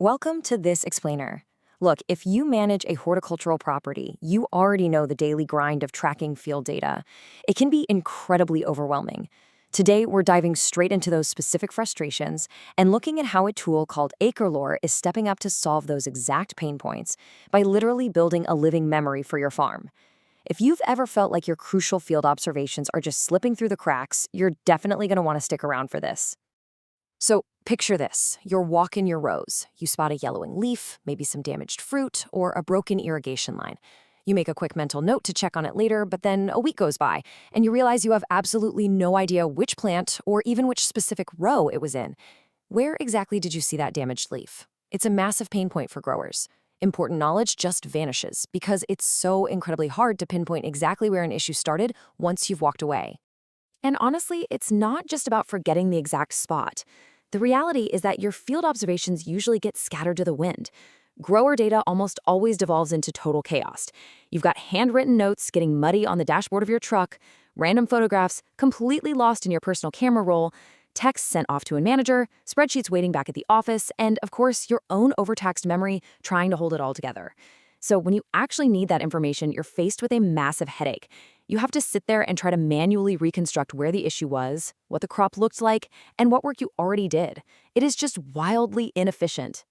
Welcome to this explainer. Look, if you manage a horticultural property, you already know the daily grind of tracking field data. It can be incredibly overwhelming. Today, we're diving straight into those specific frustrations and looking at how a tool called Acrelore is stepping up to solve those exact pain points by literally building a living memory for your farm. If you've ever felt like your crucial field observations are just slipping through the cracks, you're definitely going to want to stick around for this. So picture this. You're walking your rows. You spot a yellowing leaf, maybe some damaged fruit, or a broken irrigation line. You make a quick mental note to check on it later, but then a week goes by, and you realize you have absolutely no idea which plant or even which specific row it was in. Where exactly did you see that damaged leaf? It's a massive pain point for growers. Important knowledge just vanishes because it's so incredibly hard to pinpoint exactly where an issue started once you've walked away. And honestly, it's not just about forgetting the exact spot. The reality is that your field observations usually get scattered to the wind. Grower data almost always devolves into total chaos. You've got handwritten notes getting muddy on the dashboard of your truck, random photographs completely lost in your personal camera roll, texts sent off to a manager, spreadsheets waiting back at the office, and of course, your own overtaxed memory trying to hold it all together. So when you actually need that information, you're faced with a massive headache. You have to sit there and try to manually reconstruct where the issue was, what the crop looked like, and what work you already did. It is just wildly inefficient.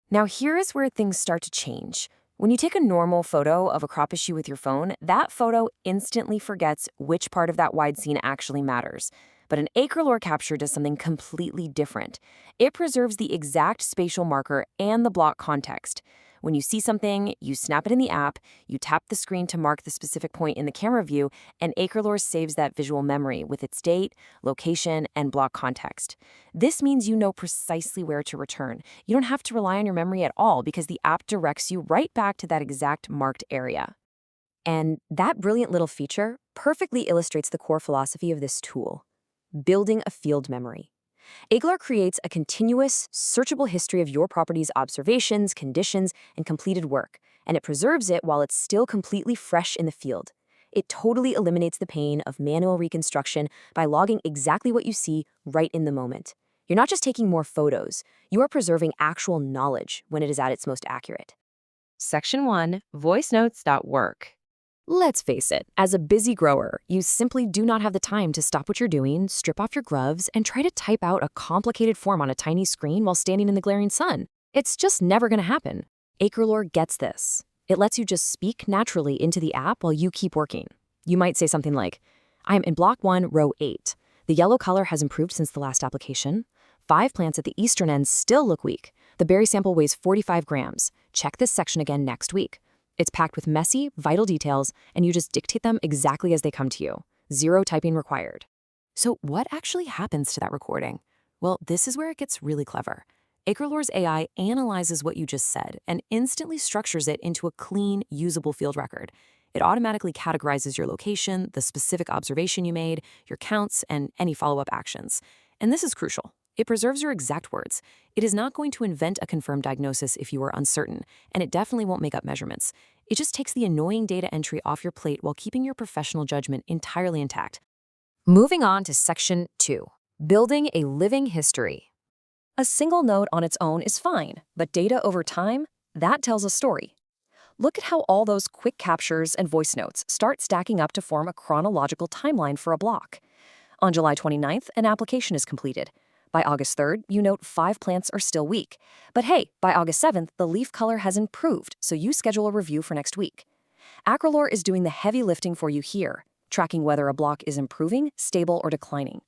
Now here is where things start to change. When you take a normal photo of a crop issue with your phone, that photo instantly forgets which part of that wide scene actually matters. But an Acrelore capture does something completely different. It preserves the exact spatial marker and the block context. When you see something, you snap it in the app, you tap the screen to mark the specific point in the camera view, and Acrelore saves that visual memory with its date, location, and block context. This means you know precisely where to return. You don't have to rely on your memory at all because the app directs you right back to that exact marked area. And that brilliant little feature perfectly illustrates the core philosophy of this tool: building a field memory. Acrelore creates a continuous, searchable history of your property's observations, conditions, and completed work, and it preserves it while it's still completely fresh in the field. It totally eliminates the pain of manual reconstruction by logging exactly what you see right in the moment. You're not just taking more photos, you are preserving actual knowledge when it is at its most accurate. Section 1. Voice notes.work. Let's face it, as a busy grower, you simply do not have the time to stop what you're doing, strip off your gloves, and try to type out a complicated form on a tiny screen while standing in the glaring sun. It's just never going to happen. Acrelore gets this. It lets you just speak naturally into the app while you keep working. You might say something like, I am in block 1, row 8. The yellow color has improved since the last application. 5 plants at the eastern end still look weak. The berry sample weighs 45 grams. Check this section again next week. It's packed with messy, vital details, and you just dictate them exactly as they come to you. Zero typing required. So what actually happens to that recording? Well, this is where it gets really clever. Acrelore's AI analyzes what you just said and instantly structures it into a clean, usable field record. It automatically categorizes your location, the specific observation you made, your counts, and any follow-up actions. And this is crucial. It preserves your exact words. It is not going to invent a confirmed diagnosis if you are uncertain, and it definitely won't make up measurements. It just takes the annoying data entry off your plate while keeping your professional judgment entirely intact. Moving on to Section 2. Building a living history. A single note on its own is fine, but data over time, that tells a story. Look at how all those quick captures and voice notes start stacking up to form a chronological timeline for a block. On July 29th, an application is completed. By August 3rd, you note 5 plants are still weak. But hey, by August 7th, the leaf color has improved, so you schedule a review for next week. Acrelore is doing the heavy lifting for you here, tracking whether a block is improving, stable, or declining.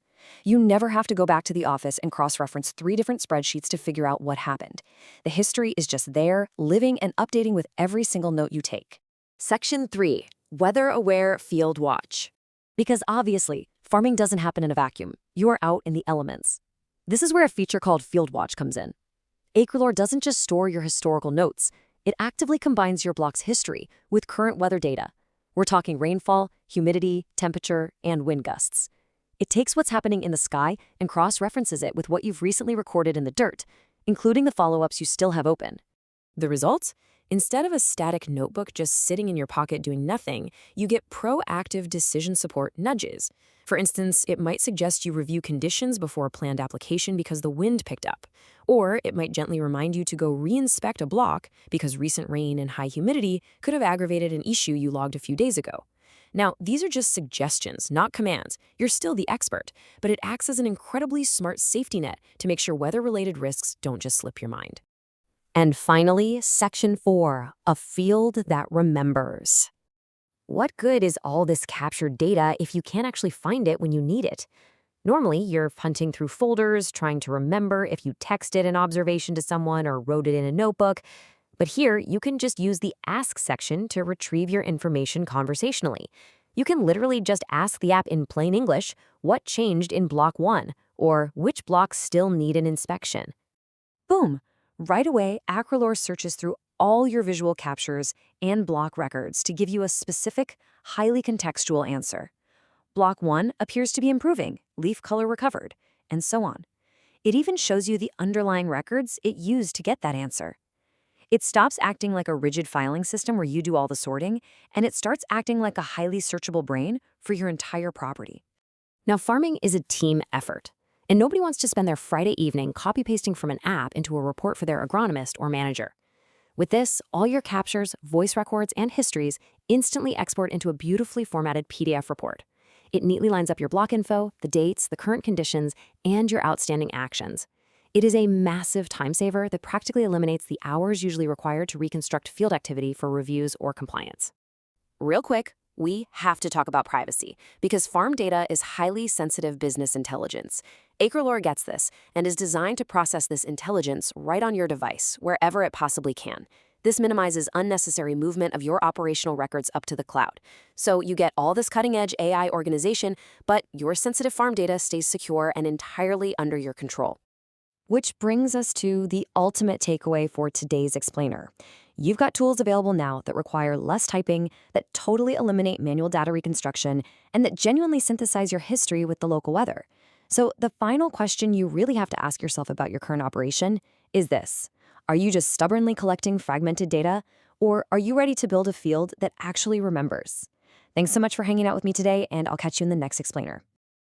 You never have to go back to the office and cross-reference 3 different spreadsheets to figure out what happened. The history is just there, living and updating with every single note you take. Section 3. Weather-aware field watch. Because obviously, farming doesn't happen in a vacuum. You are out in the elements. This is where a feature called Field Watch comes in. Acrelore doesn't just store your historical notes, it actively combines your block's history with current weather data. We're talking rainfall, humidity, temperature, and wind gusts. It takes what's happening in the sky and cross-references it with what you've recently recorded in the dirt, including the follow-ups you still have open. The result? Instead of a static notebook just sitting in your pocket doing nothing, you get proactive decision support nudges. For instance, it might suggest you review conditions before a planned application because the wind picked up. Or it might gently remind you to go reinspect a block because recent rain and high humidity could have aggravated an issue you logged a few days ago. Now, these are just suggestions, not commands. You're still the expert, but it acts as an incredibly smart safety net to make sure weather-related risks don't just slip your mind. And finally, Section 4, a field that remembers. What good is all this captured data if you can't actually find it when you need it? Normally, you're hunting through folders, trying to remember if you texted an observation to someone or wrote it in a notebook. But here, you can just use the Ask section to retrieve your information conversationally. You can literally just ask the app in plain English, what changed in Block 1, or which blocks still need an inspection. Boom! Right away, Acrelore searches through all your visual captures and block records to give you a specific, highly contextual answer. Block 1 appears to be improving, leaf color recovered, and so on. It even shows you the underlying records it used to get that answer. It stops acting like a rigid filing system where you do all the sorting, and it starts acting like a highly searchable brain for your entire property. Now, farming is a team effort, and nobody wants to spend their Friday evening copy-pasting from an app into a report for their agronomist or manager. With this, all your captures, voice records, and histories instantly export into a beautifully formatted PDF report. It neatly lines up your block info, the dates, the current conditions, and your outstanding actions. It is a massive time saver that practically eliminates the hours usually required to reconstruct field activity for reviews or compliance. Real quick, we have to talk about privacy because farm data is highly sensitive business intelligence. Acrelore gets this and is designed to process this intelligence right on your device, wherever it possibly can. This minimizes unnecessary movement of your operational records up to the cloud. So you get all this cutting-edge AI organization, but your sensitive farm data stays secure and entirely under your control. Which brings us to the ultimate takeaway for today's explainer. You've got tools available now that require less typing, that totally eliminate manual data reconstruction, and that genuinely synthesize your history with the local weather. So the final question you really have to ask yourself about your current operation is this. Are you just stubbornly collecting fragmented data, or are you ready to build a field that actually remembers? Thanks so much for hanging out with me today, and I'll catch you in the next explainer.